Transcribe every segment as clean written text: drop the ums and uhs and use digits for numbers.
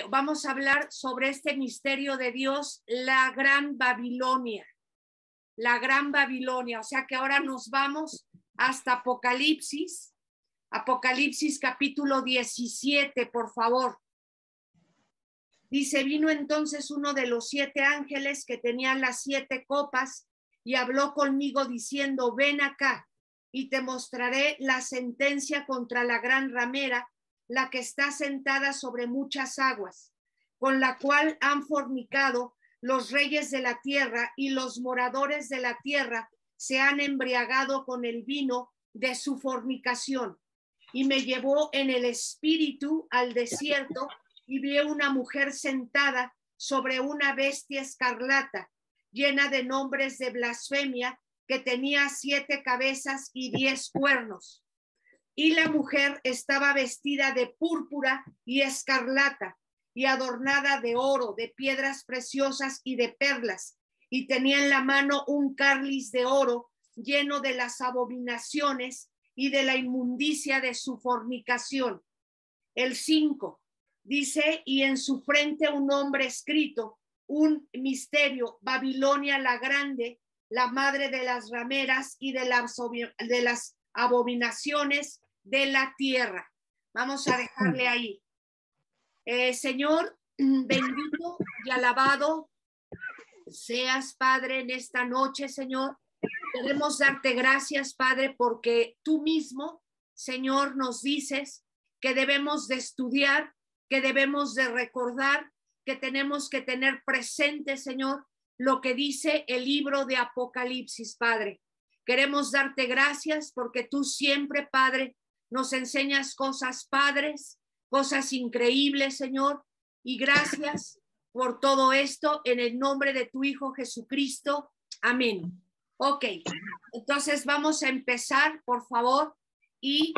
vamos a hablar sobre este misterio de Dios, la Gran Babilonia. La Gran Babilonia, o sea que ahora nos vamos hasta Apocalipsis. Apocalipsis capítulo 17, por favor. Dice, vino entonces uno de los 7 ángeles que tenían las 7 copas y habló conmigo diciendo, ven acá y te mostraré la sentencia contra la gran ramera, la que está sentada sobre muchas aguas, con la cual han fornicado los reyes de la tierra, y los moradores de la tierra se han embriagado con el vino de su fornicación. Y me llevó en el espíritu al desierto, y vi una mujer sentada sobre una bestia escarlata, llena de nombres de blasfemia, que tenía 7 cabezas y 10 cuernos. Y la mujer estaba vestida de púrpura y escarlata, y adornada de oro, de piedras preciosas y de perlas, y tenía en la mano un cáliz de oro lleno de las abominaciones y de la inmundicia de su fornicación. El 5 dice, y en su frente un nombre escrito, un misterio, Babilonia la grande, la madre de las rameras y de las abominaciones de la tierra. Vamos a dejarle ahí. Señor, bendito y alabado seas, Padre, en esta noche, Señor. Queremos darte gracias, Padre, porque tú mismo, Señor, nos dices que debemos de estudiar, que debemos de recordar, que tenemos que tener presente, Señor, lo que dice el libro de Apocalipsis, Padre. Queremos darte gracias porque tú siempre, Padre, nos enseñas cosas padres, cosas increíbles, Señor, y gracias por todo esto en el nombre de tu Hijo Jesucristo. Amén. Ok, entonces vamos a empezar, por favor, y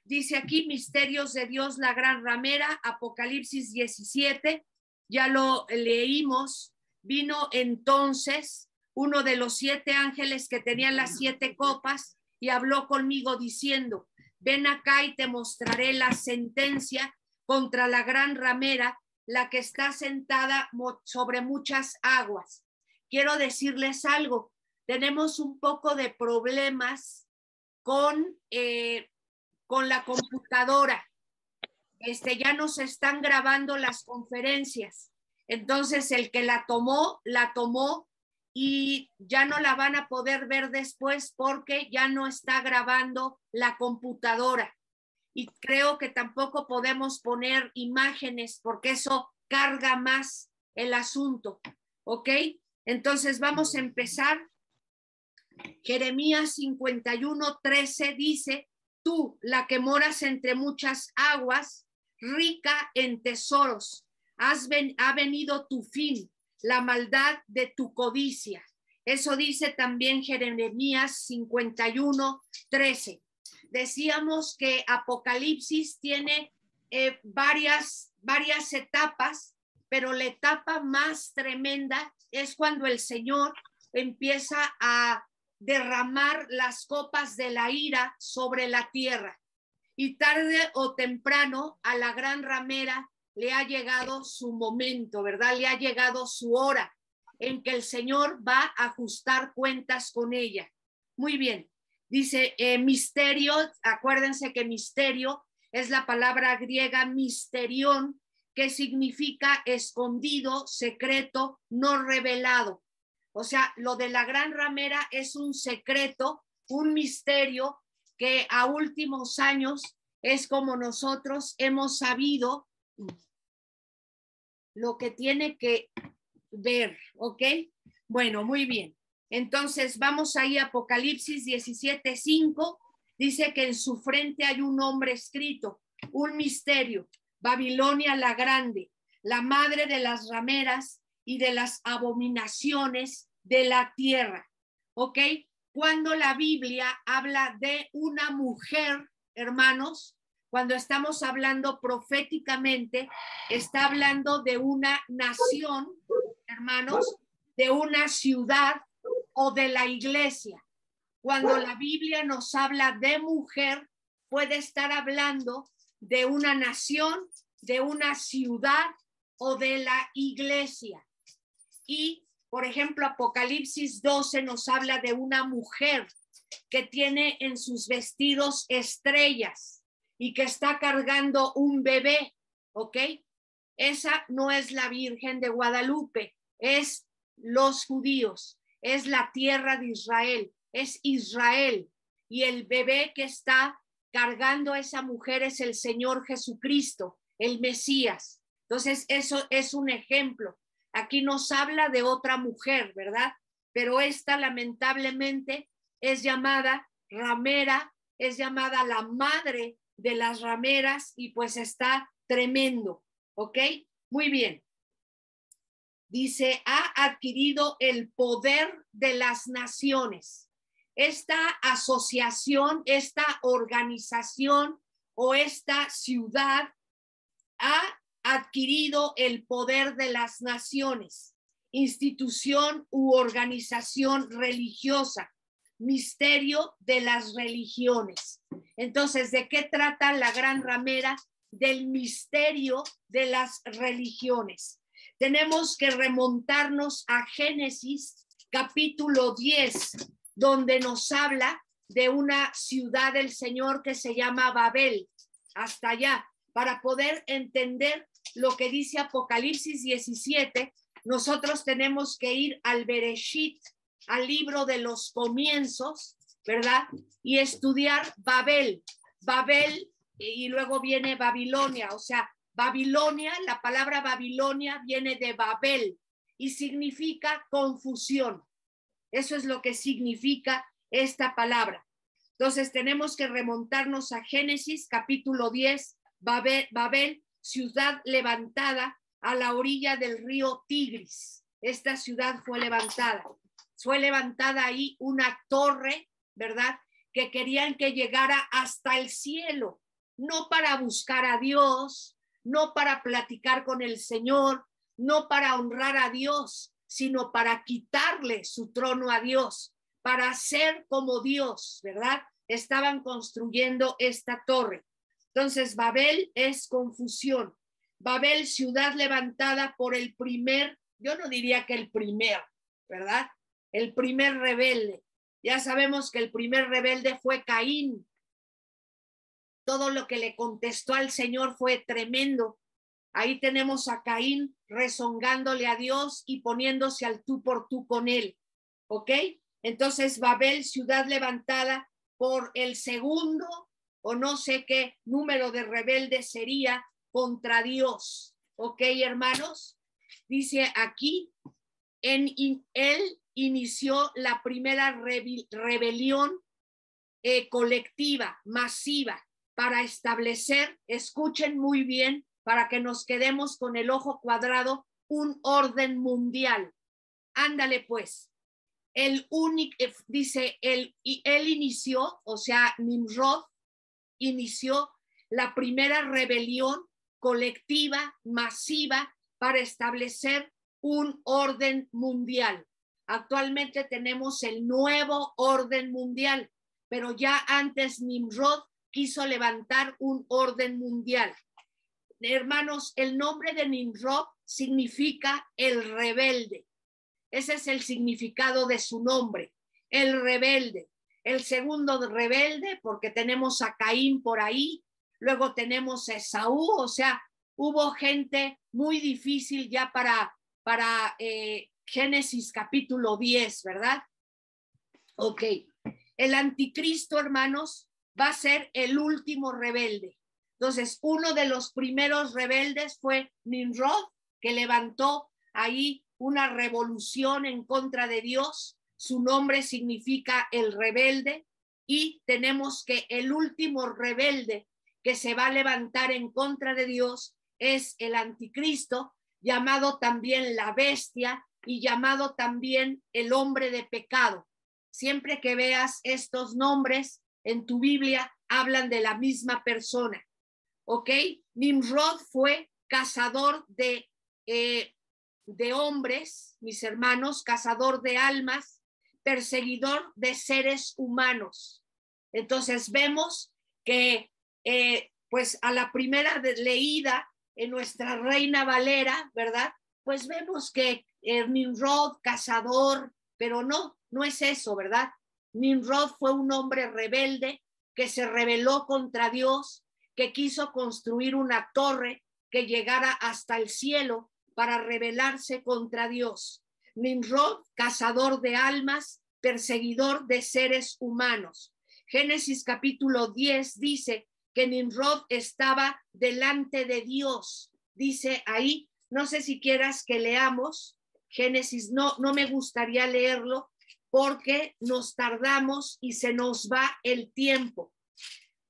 dice aquí, misterios de Dios, la gran ramera, Apocalipsis 17, ya lo leímos. Vino entonces uno de los 7 ángeles que tenían las 7 copas y habló conmigo diciendo, ven acá y te mostraré la sentencia contra la gran ramera, la que está sentada sobre muchas aguas. Quiero decirles algo, tenemos un poco de problemas con la computadora. Ya nos están grabando las conferencias. Entonces el que la tomó y ya no la van a poder ver después porque ya no está grabando la computadora. Y creo que tampoco podemos poner imágenes porque eso carga más el asunto. ¿Ok? Entonces vamos a empezar. Jeremías 51:13 dice, tú, la que moras entre muchas aguas, rica en tesoros, ha venido tu fin, la maldad de tu codicia. Eso dice también Jeremías 51:13. Decíamos que Apocalipsis tiene varias etapas, pero la etapa más tremenda es cuando el Señor empieza a derramar las copas de la ira sobre la tierra. Y tarde o temprano a la gran ramera le ha llegado su momento, ¿verdad? Le ha llegado su hora en que el Señor va a ajustar cuentas con ella. Muy bien. Dice misterio, acuérdense que misterio es la palabra griega misterión, que significa escondido, secreto, no revelado. O sea, lo de la gran ramera es un secreto, un misterio que a últimos años es como nosotros hemos sabido lo que tiene que ver, ¿ok? Bueno, muy bien. Entonces vamos ahí a Apocalipsis 17:5. Dice que en su frente hay un nombre escrito, un misterio, Babilonia la grande, la madre de las rameras y de las abominaciones de la tierra. ¿Ok? Cuando la Biblia habla de una mujer, hermanos, cuando estamos hablando proféticamente, está hablando de una nación, hermanos, de una ciudad o de la iglesia. Cuando la Biblia nos habla de mujer, puede estar hablando de una nación de una ciudad o de la iglesia. Y, por ejemplo, Apocalipsis 12 nos habla de una mujer que tiene en sus vestidos estrellas y que está cargando un bebé, ¿ok? Esa no es la Virgen de Guadalupe, es los judíos, es la tierra de Israel, es Israel. Y el bebé que está cargando a esa mujer es el Señor Jesucristo, el Mesías. Entonces, eso es un ejemplo. Aquí nos habla de otra mujer, ¿verdad? Pero esta lamentablemente es llamada ramera, es llamada la madre de las rameras y pues está tremendo, ¿ok? Muy bien. Dice, ha adquirido el poder de las naciones. Esta asociación, esta organización o esta ciudad ha adquirido el poder de las naciones, institución u organización religiosa, misterio de las religiones. Entonces, ¿de qué trata la gran ramera? Del misterio de las religiones. Tenemos que remontarnos a Génesis capítulo 10, donde nos habla de una ciudad del Señor que se llama Babel, hasta allá. Para poder entender lo que dice Apocalipsis 17, nosotros tenemos que ir al Bereshit, al libro de los comienzos, ¿verdad? Y estudiar Babel. Babel, y luego viene Babilonia, o sea, Babilonia, la palabra Babilonia viene de Babel y significa confusión. Eso es lo que significa esta palabra. Entonces tenemos que remontarnos a Génesis capítulo 10, Babel, ciudad levantada a la orilla del río Tigris. Esta ciudad fue levantada. Fue levantada ahí una torre, ¿verdad? Que querían que llegara hasta el cielo, no para buscar a Dios, no para platicar con el Señor, no para honrar a Dios, sino para quitarle su trono a Dios, para ser como Dios, ¿verdad? Estaban construyendo esta torre. Entonces, Babel es confusión. Babel, ciudad levantada por el primer, yo no diría que el primer, ¿verdad? El primer rebelde. Ya sabemos que el primer rebelde fue Caín. Todo lo que le contestó al Señor fue tremendo. Ahí tenemos a Caín rezongándole a Dios y poniéndose al tú por tú con él. ¿Ok? Entonces, Babel, ciudad levantada por el segundo o no sé qué número de rebeldes sería contra Dios. ¿Ok, hermanos? Dice aquí, él inició la primera rebelión colectiva, masiva, para establecer, escuchen muy bien, para que nos quedemos con el ojo cuadrado, un orden mundial. Ándale pues. El único, dice, él inició, o sea, Nimrod inició la primera rebelión colectiva, masiva, para establecer un orden mundial. Actualmente tenemos el nuevo orden mundial, pero ya antes Nimrod quiso levantar un orden mundial. Hermanos, el nombre de Nimrod significa el rebelde. Ese es el significado de su nombre, el rebelde. El segundo rebelde, porque tenemos a Caín por ahí, luego tenemos a Esaú, o sea, hubo gente muy difícil ya para Génesis capítulo 10, ¿verdad? Ok. El anticristo, hermanos, va a ser el último rebelde. Entonces, uno de los primeros rebeldes fue Nimrod, que levantó ahí una revolución en contra de Dios. Su nombre significa el rebelde. Y tenemos que el último rebelde que se va a levantar en contra de Dios es el anticristo, llamado también la bestia y llamado también el hombre de pecado. Siempre que veas estos nombres en tu Biblia, hablan de la misma persona. ¿Ok? Nimrod fue cazador de hombres, mis hermanos, cazador de almas, perseguidor de seres humanos. Entonces vemos que pues a la primera leída en nuestra Reina Valera, ¿verdad? Pues vemos que Nimrod, cazador, pero no es eso, ¿verdad? Nimrod fue un hombre rebelde que se rebeló contra Dios, que quiso construir una torre que llegara hasta el cielo para rebelarse contra Dios. Nimrod, cazador de almas, perseguidor de seres humanos. Génesis capítulo 10 dice que Nimrod estaba delante de Dios. Dice ahí, no sé si quieras que leamos Génesis, no me gustaría leerlo porque nos tardamos y se nos va el tiempo.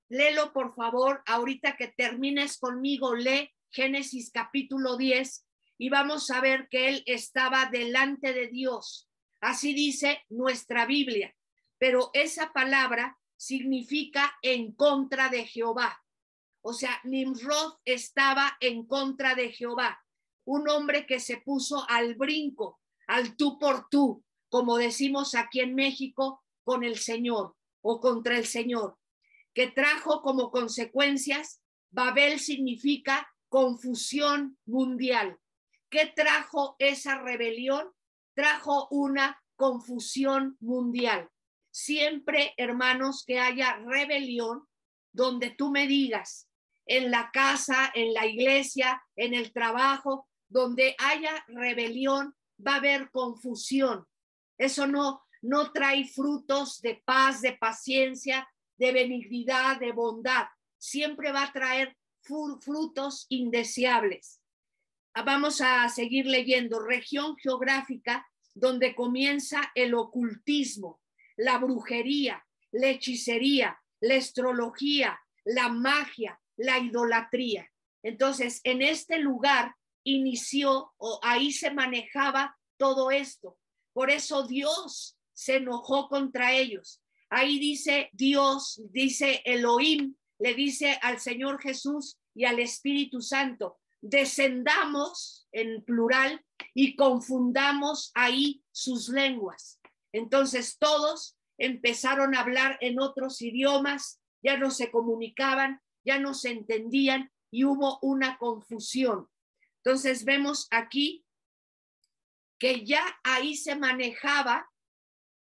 Léelo, por favor, ahorita que termines conmigo, lee Génesis capítulo 10 y vamos a ver que él estaba delante de Dios. Así dice nuestra Biblia, pero esa palabra significa en contra de Jehová. O sea, Nimrod estaba en contra de Jehová, un hombre que se puso al brinco, al tú por tú, como decimos aquí en México, con el Señor o contra el Señor, que trajo como consecuencias, Babel significa confusión mundial. ¿Qué trajo esa rebelión? Trajo una confusión mundial. Siempre, hermanos, que haya rebelión, donde tú me digas, en la casa, en la iglesia, en el trabajo, donde haya rebelión, va a haber confusión. Eso no trae frutos de paz, de paciencia, de benignidad, de bondad. Siempre va a traer frutos indeseables. Vamos a seguir leyendo. Región geográfica donde comienza el ocultismo, la brujería, la hechicería, la astrología, la magia, la idolatría. Entonces, en este lugar inició, o ahí se manejaba todo esto. Por eso Dios se enojó contra ellos. Ahí dice Dios, dice Elohim, le dice al Señor Jesús y al Espíritu Santo, descendamos en plural y confundamos ahí sus lenguas. Entonces todos empezaron a hablar en otros idiomas, ya no se comunicaban, ya no se entendían y hubo una confusión. Entonces vemos aquí que ya ahí se manejaba,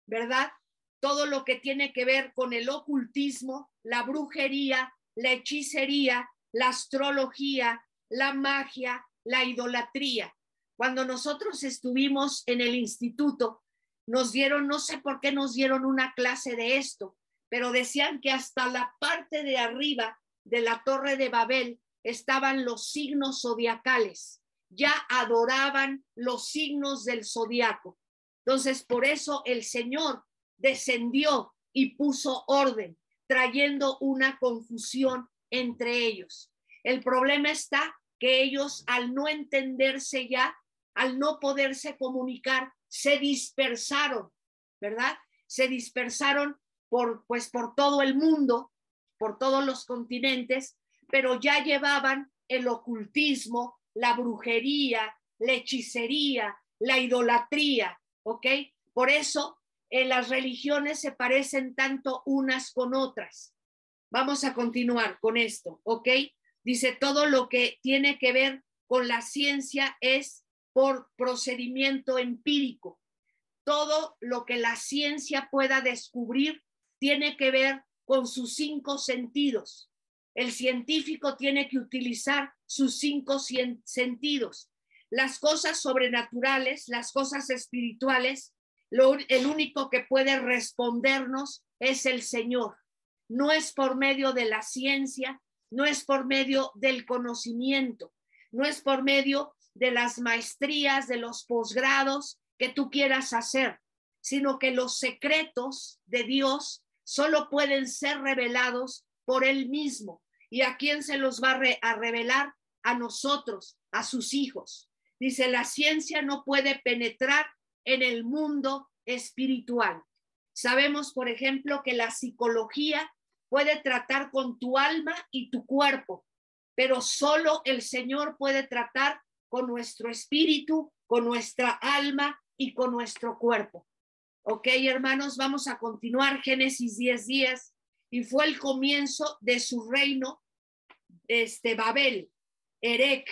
¿verdad? Todo lo que tiene que ver con el ocultismo, la brujería, la hechicería, la astrología, la magia, la idolatría. Cuando nosotros estuvimos en el instituto, nos dieron, no sé por qué nos dieron una clase de esto, pero decían que hasta la parte de arriba de la Torre de Babel estaban los signos zodiacales. Ya adoraban los signos del zodiaco. Entonces, por eso el Señor descendió y puso orden, trayendo una confusión entre ellos. El problema está que ellos, al no entenderse ya, al no poderse comunicar, se dispersaron, ¿verdad? Se dispersaron por todo el mundo, por todos los continentes, pero ya llevaban el ocultismo, la brujería, la hechicería, la idolatría, ¿ok? Por eso las religiones se parecen tanto unas con otras. Vamos a continuar con esto, ¿ok? Dice, todo lo que tiene que ver con la ciencia es por procedimiento empírico. Todo lo que la ciencia pueda descubrir tiene que ver con sus 5 sentidos. El científico tiene que utilizar sus 5 sentidos. Las cosas sobrenaturales, las cosas espirituales, el único que puede respondernos es el Señor. No es por medio de la ciencia, no es por medio del conocimiento, no es por medio de las maestrías, de los posgrados que tú quieras hacer, sino que los secretos de Dios solo pueden ser revelados por Él mismo. ¿Y a quién se los va a revelar? A nosotros, a sus hijos. Dice, la ciencia no puede penetrar en el mundo espiritual. Sabemos, por ejemplo, que la psicología puede tratar con tu alma y tu cuerpo, pero solo el Señor puede tratar con nuestro espíritu, con nuestra alma y con nuestro cuerpo. Ok, hermanos, vamos a continuar. Génesis 10:10, y fue el comienzo de su reino, Babel. Erec,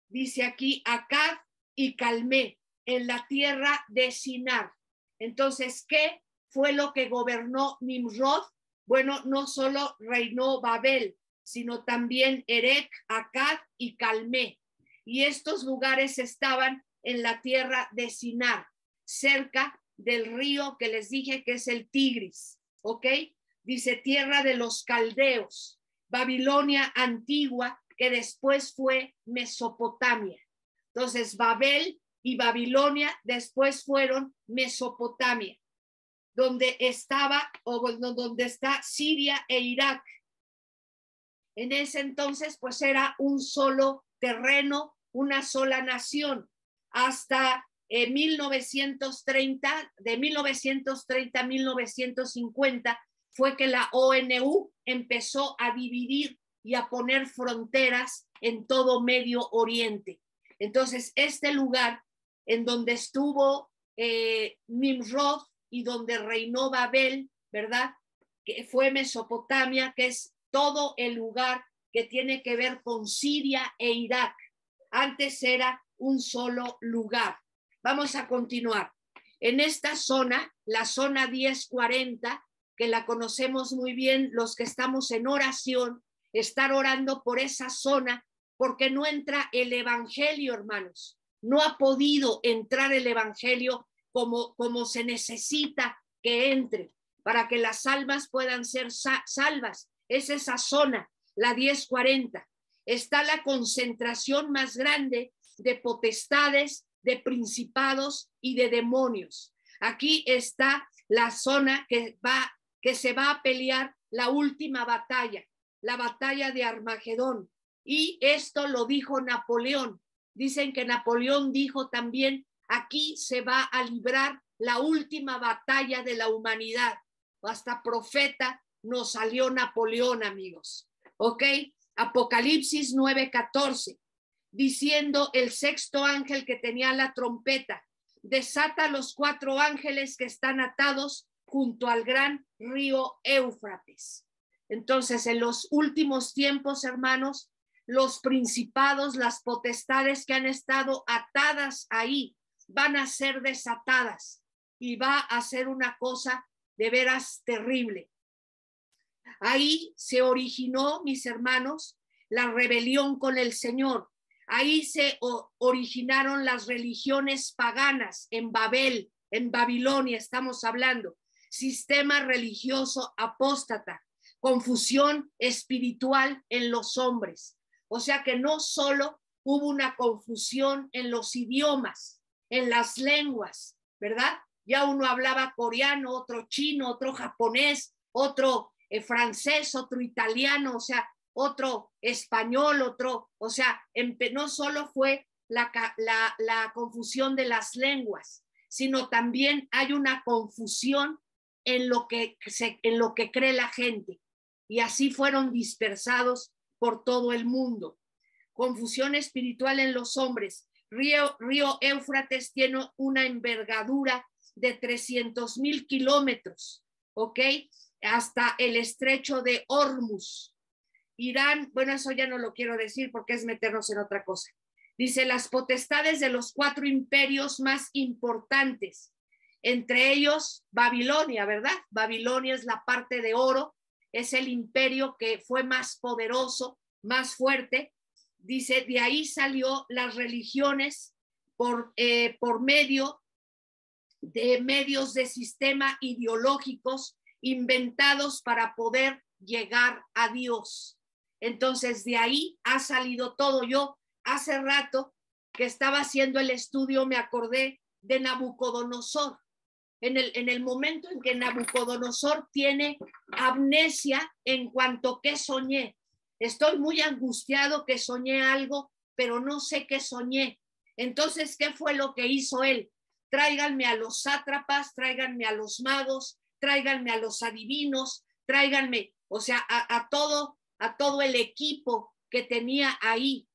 dice aquí, Acad y Calmé, en la tierra de Sinar. Entonces, ¿qué fue lo que gobernó Nimrod? Bueno, no solo reinó Babel, sino también Erec, Acad y Calmé. Y estos lugares estaban en la tierra de Sinar, cerca del río que les dije que es el Tigris, ¿ok? Dice tierra de los caldeos, Babilonia antigua, que después fue Mesopotamia. Entonces, Babel y Babilonia después fueron Mesopotamia, donde estaba, o bueno, donde está Siria e Irak. En ese entonces, pues era un solo terreno, una sola nación, hasta 1930, de 1930 a 1950, fue que la ONU empezó a dividir y a poner fronteras en todo Medio Oriente. Entonces, este lugar en donde estuvo Nimrod y donde reinó Babel, ¿verdad? Que fue Mesopotamia, que es todo el lugar que tiene que ver con Siria e Irak. Antes era un solo lugar. Vamos a continuar. En esta zona, la zona 1040, que la conocemos muy bien los que estamos en oración, estar orando por esa zona, porque no entra el evangelio, hermanos. No ha podido entrar el evangelio como se necesita que entre, para que las almas puedan ser salvas. Es esa zona, la 1040. Está la concentración más grande de potestades, de principados y de demonios. Aquí está la zona que se va a pelear la última batalla, la batalla de Armagedón. Y esto lo dijo Napoleón. Dicen que Napoleón dijo también, aquí se va a librar la última batalla de la humanidad. Hasta profeta nos salió Napoleón, amigos. ¿Ok? Apocalipsis 9:14, diciendo el sexto ángel que tenía la trompeta, desata los 4 ángeles que están atados junto al gran río Éufrates. Entonces, en los últimos tiempos, hermanos, los principados, las potestades que han estado atadas ahí, van a ser desatadas y va a ser una cosa de veras terrible. Ahí se originó, mis hermanos, la rebelión con el Señor. Ahí se originaron las religiones paganas en Babel, en Babilonia estamos hablando. Sistema religioso apóstata, confusión espiritual en los hombres. O sea que no solo hubo una confusión en los idiomas, en las lenguas, ¿verdad? Ya uno hablaba coreano, otro chino, otro japonés, otro francés, otro italiano, o sea, otro español, otro, o sea, no solo fue la confusión de las lenguas, sino también hay una confusión en lo que cree la gente. Y así fueron dispersados por todo el mundo. Confusión espiritual en los hombres. Río Éufrates tiene una envergadura de 300,000 kilómetros, ¿ok? Hasta el estrecho de Hormuz. Irán, bueno, eso ya no lo quiero decir porque es meternos en otra cosa. Dice, las potestades de los 4 imperios más importantes, entre ellos Babilonia, ¿verdad? Babilonia es la parte de oro, es el imperio que fue más poderoso, más fuerte. Dice, de ahí salió las religiones por medio de medios de sistema ideológicos inventados para poder llegar a Dios. Entonces, de ahí ha salido todo. Yo hace rato que estaba haciendo el estudio me acordé de Nabucodonosor. En el momento en que Nabucodonosor tiene amnesia en cuanto que soñé. Estoy muy angustiado que soñé algo, pero no sé qué soñé. Entonces, ¿qué fue lo que hizo él? Tráiganme a los sátrapas, tráiganme a los magos, tráiganme a los adivinos, tráiganme, o sea, a todo el equipo que tenía ahí.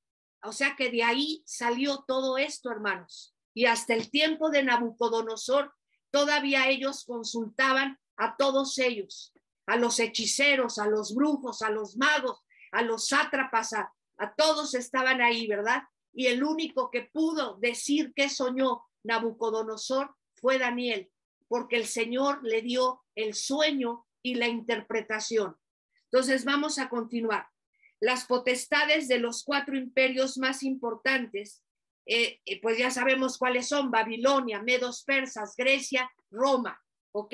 O sea que de ahí salió todo esto, hermanos. Y hasta el tiempo de Nabucodonosor, todavía ellos consultaban a todos ellos, a los hechiceros, a los brujos, a los magos, a los sátrapas, a todos estaban ahí, ¿verdad? Y el único que pudo decir qué soñó Nabucodonosor fue Daniel, porque el Señor le dio el sueño y la interpretación. Entonces vamos a continuar. Las potestades de los 4 imperios más importantes, pues ya sabemos cuáles son: Babilonia, Medos Persas, Grecia, Roma, ¿ok?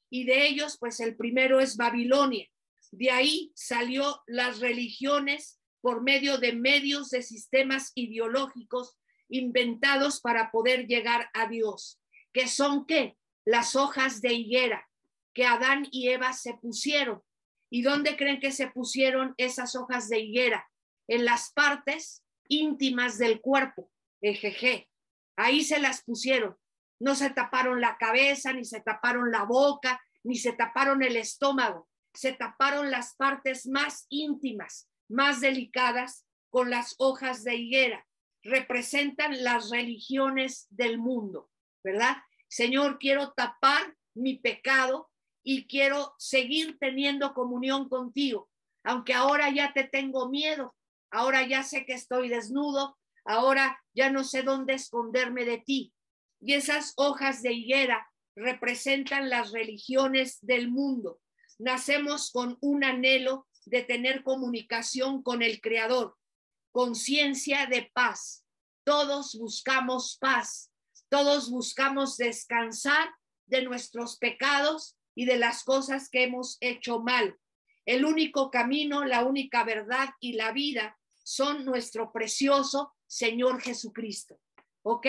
Y de ellos, pues el primero es Babilonia. De ahí salió las religiones por medio de medios de sistemas ideológicos inventados para poder llegar a Dios. ¿Qué son qué? Las hojas de higuera que Adán y Eva se pusieron. ¿Y dónde creen que se pusieron esas hojas de higuera? En las partes íntimas del cuerpo, ejeje. Ahí se las pusieron. No se taparon la cabeza, ni se taparon la boca, ni se taparon el estómago. Se taparon las partes más íntimas, más delicadas, con las hojas de higuera. Representan las religiones del mundo, ¿verdad? Señor, quiero tapar mi pecado y quiero seguir teniendo comunión contigo, aunque ahora ya te tengo miedo, ahora ya sé que estoy desnudo, ahora ya no sé dónde esconderme de ti. Y esas hojas de higuera representan las religiones del mundo. Nacemos con un anhelo de tener comunicación con el Creador, conciencia de paz. Todos buscamos paz, todos buscamos descansar de nuestros pecados y de las cosas que hemos hecho mal. El único camino, la única verdad y la vida son nuestro precioso Señor Jesucristo. ¿Ok?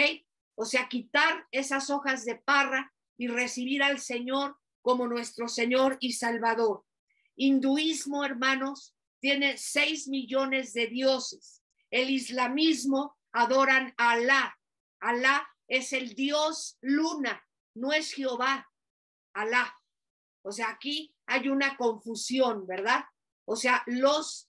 O sea, quitar esas hojas de parra y recibir al Señor como nuestro Señor y Salvador. Hinduismo, hermanos, tiene 6 millones de dioses. El islamismo adoran a Alá. Alá es el Dios luna, no es Jehová, Alá. O sea, aquí hay una confusión, ¿verdad? O sea, los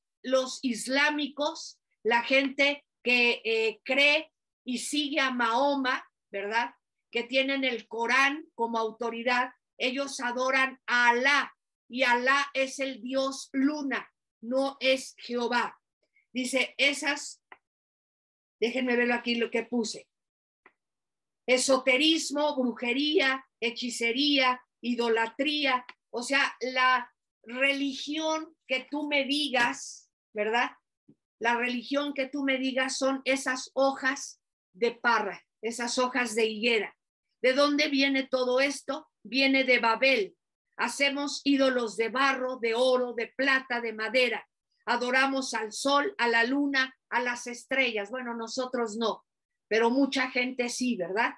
islámicos, la gente que cree y sigue a Mahoma, ¿verdad? Que tienen el Corán como autoridad, ellos adoran a Alá, y Alá es el Dios luna, no es Jehová. Dice, déjenme verlo aquí lo que puse. Esoterismo, brujería, hechicería, idolatría, o sea, la religión que tú me digas, ¿verdad? La religión que tú me digas son esas hojas de parra, esas hojas de higuera. ¿De dónde viene todo esto? Viene de Babel. Hacemos ídolos de barro, de oro, de plata, de madera. Adoramos al sol, a la luna, a las estrellas. Bueno, nosotros no, pero mucha gente sí, ¿verdad?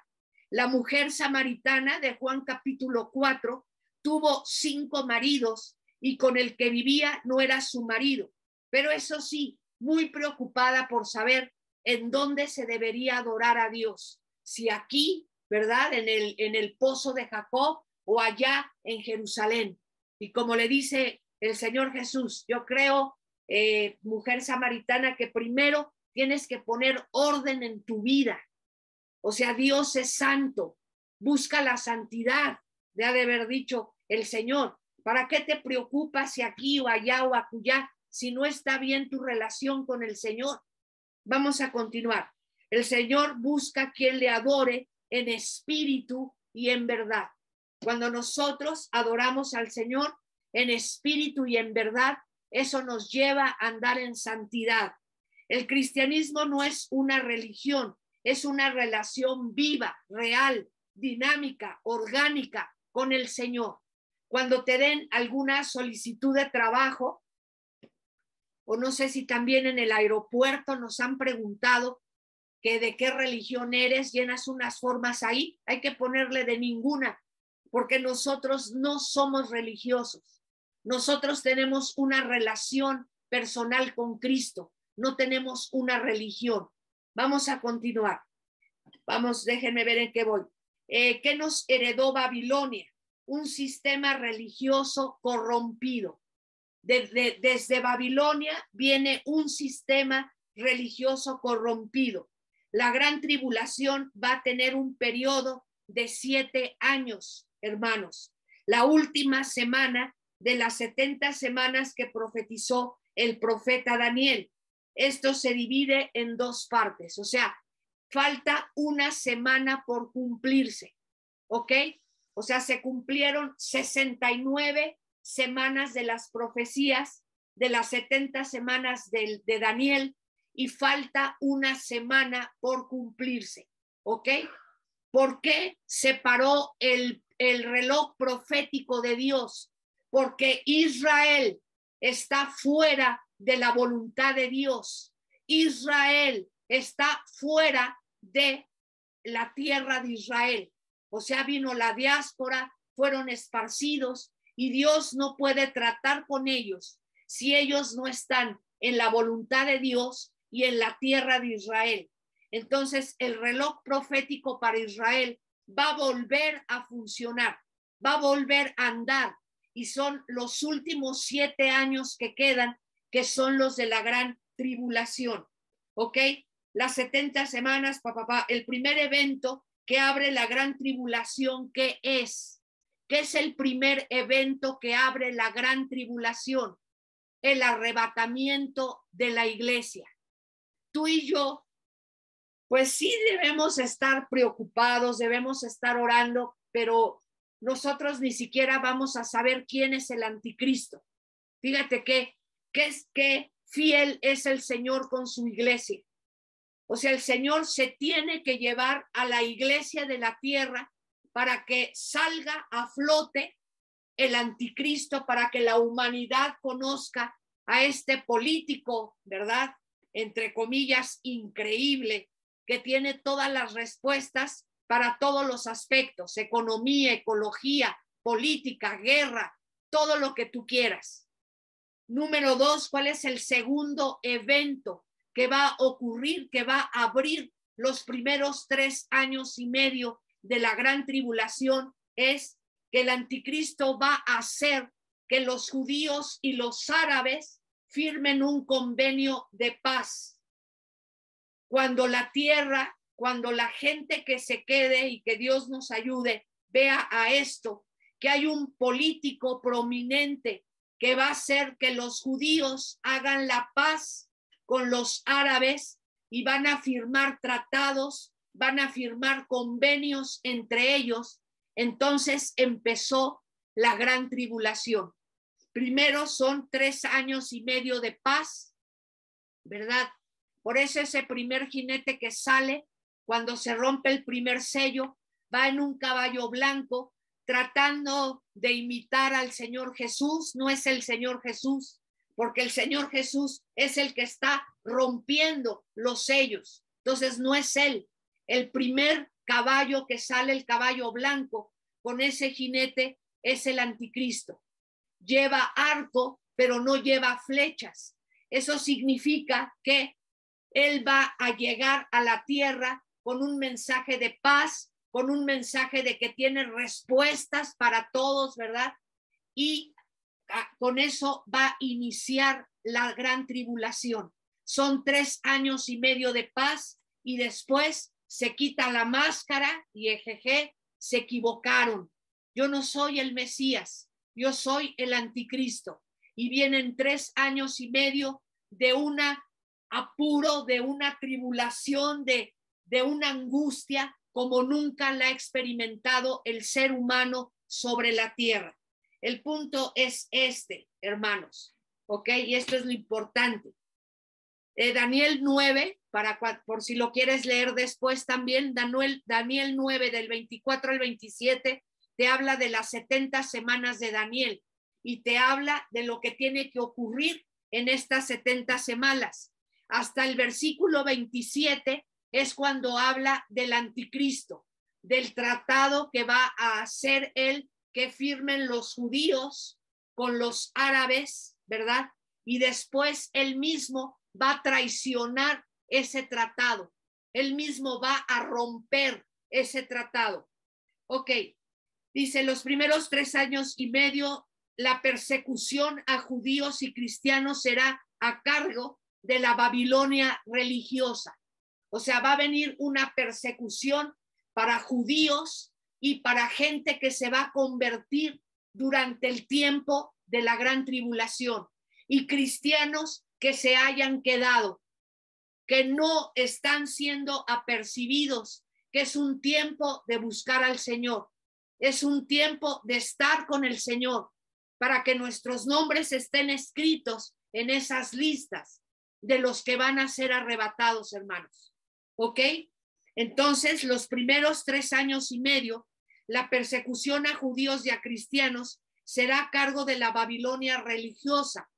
La mujer samaritana de Juan capítulo 4 tuvo 5 maridos y con el que vivía no era su marido, pero eso sí, muy preocupada por saber en dónde se debería adorar a Dios, si aquí, ¿verdad? En el pozo de Jacob o allá en Jerusalén. Y como le dice el Señor Jesús, yo creo, mujer samaritana, que primero tienes que poner orden en tu vida. O sea, Dios es santo, busca la santidad, le ha de haber dicho el Señor. ¿Para qué te preocupas si aquí o allá o acullá, si no está bien tu relación con el Señor? Vamos a continuar. El Señor busca quien le adore en espíritu y en verdad. Cuando nosotros adoramos al Señor en espíritu y en verdad, eso nos lleva a andar en santidad. El cristianismo no es una religión, es una relación viva, real, dinámica, orgánica con el Señor. Cuando te den alguna solicitud de trabajo, o no sé si también en el aeropuerto nos han preguntado que de qué religión eres, llenas unas formas ahí, hay que ponerle de ninguna, porque nosotros no somos religiosos. Nosotros tenemos una relación personal con Cristo, no tenemos una religión. Vamos a continuar. Vamos, déjenme ver en qué voy. ¿Qué nos heredó Babilonia? Un sistema religioso corrompido. Desde Babilonia viene un sistema religioso corrompido. La gran tribulación va a tener un periodo de 7 años, hermanos. La última semana de las 70 semanas que profetizó el profeta Daniel. esto se divide en dos partes, o sea, falta una semana por cumplirse, ¿ok? O sea, se cumplieron 69 semanas de las profecías, de las 70 semanas de Daniel, y falta una semana por cumplirse, ¿ok? ¿Por qué se paró el reloj profético de Dios? Porque Israel está fuera de la voluntad de Dios. Israel está fuera de la tierra de Israel. O sea, vino la diáspora, fueron esparcidos y Dios no puede tratar con ellos si ellos no están en la voluntad de Dios y en la tierra de Israel. Entonces, el reloj profético para Israel va a volver a funcionar, va a volver a andar, y son los últimos 7 años que quedan, que son los de la gran tribulación, ¿ok? Las 70 semanas, el primer evento que abre la gran tribulación, ¿qué es? ¿Qué es el primer evento que abre la gran tribulación? El arrebatamiento de la iglesia. Tú y yo, pues sí debemos estar preocupados, debemos estar orando, pero nosotros ni siquiera vamos a saber quién es el anticristo. Fíjate que fiel es el Señor con su iglesia. O sea, el Señor se tiene que llevar a la iglesia de la tierra para que salga a flote el anticristo, para que la humanidad conozca a este político, ¿verdad? Entre comillas, increíble, que tiene todas las respuestas para todos los aspectos: economía, ecología, política, guerra, todo lo que tú quieras. Número 2, ¿cuál es el segundo evento que va a ocurrir, que va a abrir los primeros 3 años y medio de la gran tribulación? Es que el anticristo va a hacer que los judíos y los árabes firmen un convenio de paz. Cuando la tierra, cuando la gente que se quede, y que Dios nos ayude, vea a esto, que hay un político prominente que va a hacer que los judíos hagan la paz con los árabes y van a firmar tratados, van a firmar convenios entre ellos. Entonces empezó la gran tribulación. Primero son 3 años y medio de paz, ¿verdad? Por eso ese primer jinete que sale, cuando se rompe el primer sello, va en un caballo blanco, tratando de imitar al Señor Jesús. No es el Señor Jesús, porque el Señor Jesús es el que está rompiendo los sellos. Entonces no es él. El primer caballo que sale, el caballo blanco, con ese jinete, es el anticristo. Lleva arco, pero no lleva flechas. Eso significa que él va a llegar a la tierra con un mensaje de paz, con un mensaje de que tiene respuestas para todos, ¿verdad? Y con eso va a iniciar la gran tribulación. Son 3 años y medio de paz, y después se quita la máscara y ejeje, se equivocaron. Yo no soy el Mesías, yo soy el anticristo. Y vienen 3 años y medio de una apuro, de una tribulación, de una angustia como nunca la ha experimentado el ser humano sobre la tierra. El punto es este, hermanos, ¿ok? Y esto es lo importante. Daniel 9, por si lo quieres leer después también, Daniel 9 del 24 al 27, te habla de las 70 semanas de Daniel y te habla de lo que tiene que ocurrir en estas 70 semanas. Hasta el versículo 27 es cuando habla del anticristo, del tratado que va a hacer él, que firmen los judíos con los árabes, ¿verdad? Y después él mismo va a traicionar ese tratado. Él mismo va a romper ese tratado. Ok, dice, los primeros 3 años y medio, la persecución a judíos y cristianos será a cargo de la Babilonia religiosa. O sea, va a venir una persecución para judíos y para gente que se va a convertir durante el tiempo de la gran tribulación, y cristianos que se hayan quedado, que no están siendo apercibidos, que es un tiempo de buscar al Señor, es un tiempo de estar con el Señor, para que nuestros nombres estén escritos en esas listas de los que van a ser arrebatados, hermanos. ¿Ok? Entonces, los primeros 3 años y medio, la persecución a judíos y a cristianos será a cargo de la Babilonia religiosa.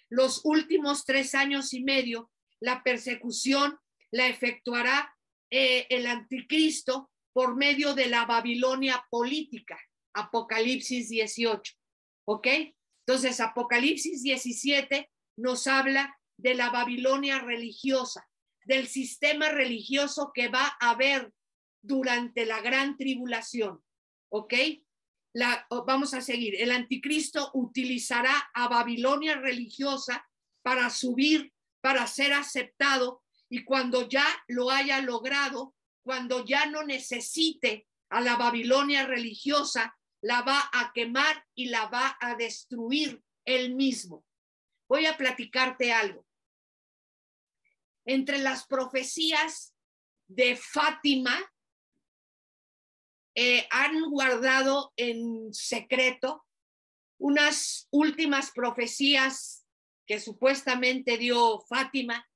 Los últimos 3 años y medio, la persecución la efectuará el anticristo por medio de la Babilonia política. Apocalipsis 18. ¿Ok? Entonces, Apocalipsis 17 nos habla de la Babilonia religiosa, del sistema religioso que va a haber durante la gran tribulación. ¿Ok? Vamos a seguir. El anticristo utilizará a Babilonia religiosa para subir, para ser aceptado, y cuando ya lo haya logrado, cuando ya no necesite a la Babilonia religiosa, la va a quemar y la va a destruir él mismo. Voy a platicarte algo. Entre las profecías de Fátima, han guardado en secreto unas últimas profecías que supuestamente dio Fátima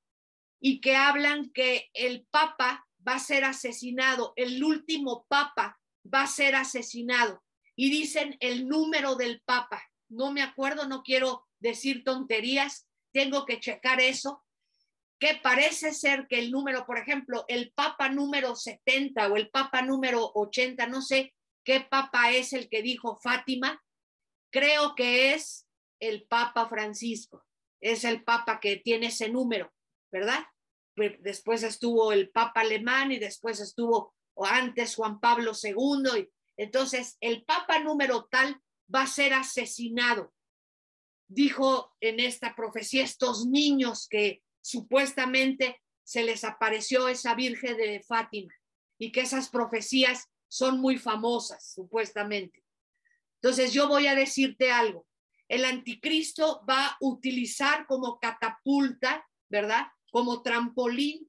y que hablan que el Papa va a ser asesinado, el último Papa va a ser asesinado, y dicen el número del Papa. No me acuerdo, no quiero decir tonterías, tengo que checar eso, que parece ser que el número, por ejemplo, el Papa número 70 o el Papa número 80, no sé qué Papa es el que dijo Fátima, creo que es el Papa Francisco, es el Papa que tiene ese número, ¿verdad? Después estuvo el Papa alemán y después estuvo, o antes, Juan Pablo II, y entonces el Papa número tal va a ser asesinado. Dijo en esta profecía estos niños que supuestamente se les apareció esa Virgen de Fátima, y que esas profecías son muy famosas, supuestamente. Entonces yo voy a decirte algo. El anticristo va a utilizar como catapulta, ¿verdad? Como trampolín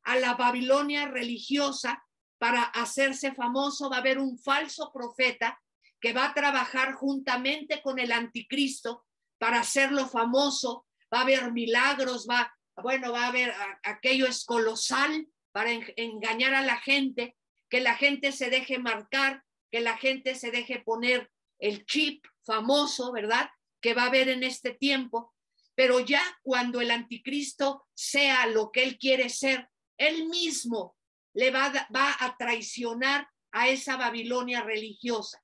a la Babilonia religiosa para hacerse famoso. Va a haber un falso profeta que va a trabajar juntamente con el anticristo para hacerlo famoso. Va a haber milagros, va a haber, aquello es colosal para engañar a la gente, que la gente se deje marcar, que la gente se deje poner el chip famoso, ¿verdad? Que va a haber en este tiempo. Pero ya cuando el anticristo sea lo que él quiere ser, él mismo le va a traicionar a esa Babilonia religiosa,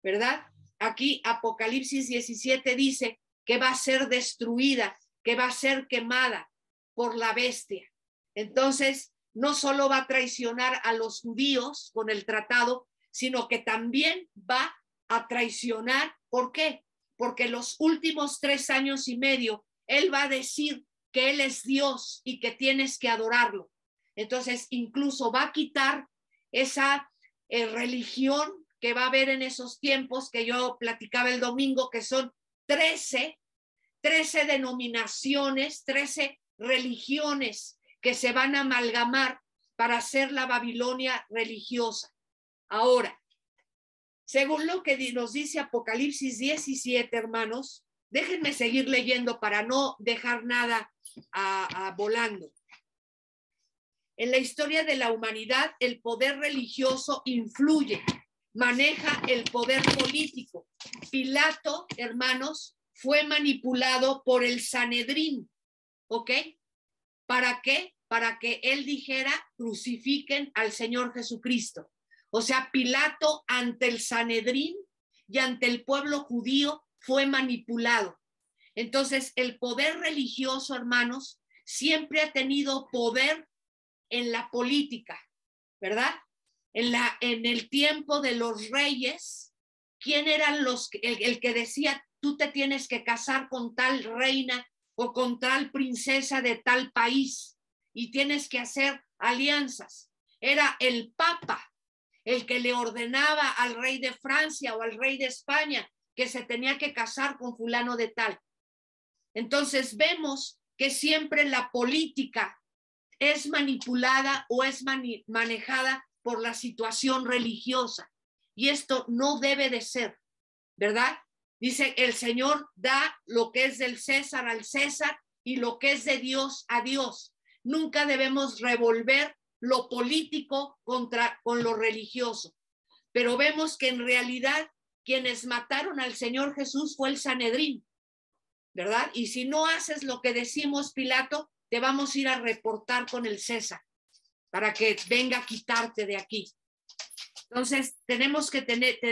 ¿verdad? Aquí Apocalipsis 17 dice que va a ser destruida, que va a ser quemada por la bestia. Entonces, no solo va a traicionar a los judíos con el tratado, sino que también va a traicionar. ¿Por qué? Porque los últimos 3 años y medio, él va a decir que él es Dios y que tienes que adorarlo. Entonces, incluso va a quitar esa religión que va a haber en esos tiempos que yo platicaba el domingo, que son 13 denominaciones, 13 religiones que se van a amalgamar para hacer la Babilonia religiosa. Ahora, según lo que nos dice Apocalipsis 17, hermanos, déjenme seguir leyendo para no dejar nada volando. En la historia de la humanidad, el poder religioso influye, maneja el poder político. Pilato, hermanos, fue manipulado por el Sanedrín, ¿ok? ¿Para qué? Para que él dijera, crucifiquen al Señor Jesucristo. O sea, Pilato ante el Sanedrín y ante el pueblo judío fue manipulado. Entonces, el poder religioso, hermanos, siempre ha tenido poder en la política, ¿verdad? En el tiempo de los reyes, ¿quién eran el que decía, tú te tienes que casar con tal reina o con tal princesa de tal país y tienes que hacer alianzas? Era el Papa el que le ordenaba al rey de Francia o al rey de España que se tenía que casar con fulano de tal. Entonces vemos que siempre la política es manipulada o es manejada por la situación religiosa. Y esto no debe de ser, ¿verdad? Dice, el Señor da lo que es del César al César y lo que es de Dios a Dios. Nunca debemos revolver lo político con lo religioso. Pero vemos que en realidad quienes mataron al Señor Jesús fue el Sanedrín, ¿verdad? Y si no haces lo que decimos, Pilato, te vamos a ir a reportar con el César para que venga a quitarte de aquí. Entonces, tenemos que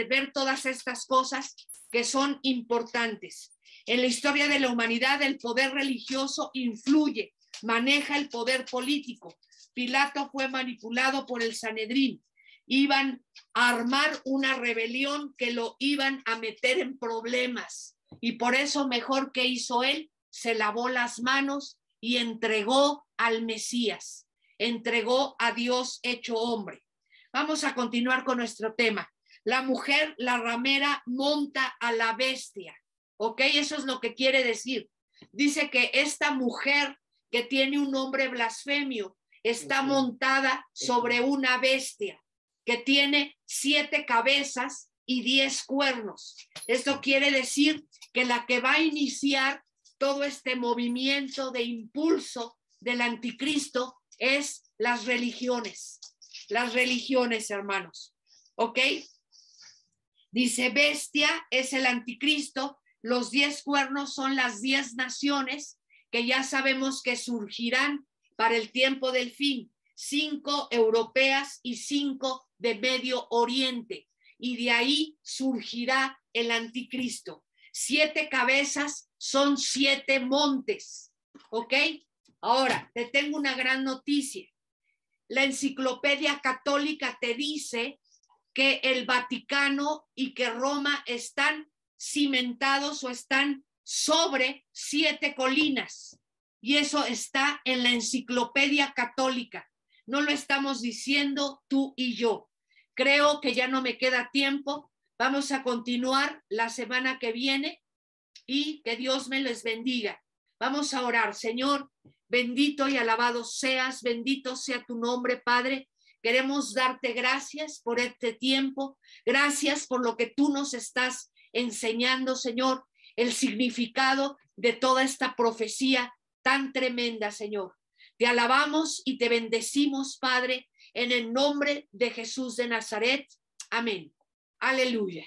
ver todas estas cosas que son importantes. En la historia de la humanidad, el poder religioso influye, maneja el poder político. Pilato fue manipulado por el Sanedrín. Iban a armar una rebelión que lo iban a meter en problemas. Y por eso, mejor que hizo él, se lavó las manos y entregó al Mesías, entregó a Dios hecho hombre. Vamos a continuar con nuestro tema. La mujer, la ramera, monta a la bestia. ¿Ok? Eso es lo que quiere decir. Dice que esta mujer que tiene un nombre blasfemio está montada sobre una bestia que tiene 7 cabezas y 10 cuernos. Esto quiere decir que la que va a iniciar todo este movimiento de impulso del anticristo es las religiones. Las religiones, hermanos. ¿Ok? Dice, bestia es el anticristo, los 10 cuernos son las 10 naciones que ya sabemos que surgirán para el tiempo del fin, 5 europeas y 5 de Medio Oriente, y de ahí surgirá el anticristo. 7 cabezas son 7 montes, ¿ok? Ahora, te tengo una gran noticia. La Enciclopedia Católica te dice que el Vaticano y que Roma están cimentados o están sobre 7 colinas. Y eso está en la Enciclopedia Católica. No lo estamos diciendo tú y yo. Creo que ya no me queda tiempo. Vamos a continuar la semana que viene y que Dios me les bendiga. Vamos a orar. Señor, bendito y alabado seas, bendito sea tu nombre, Padre. Queremos darte gracias por este tiempo, gracias por lo que tú nos estás enseñando, Señor, el significado de toda esta profecía tan tremenda, Señor. Te alabamos y te bendecimos, Padre, en el nombre de Jesús de Nazaret. Amén. Aleluya.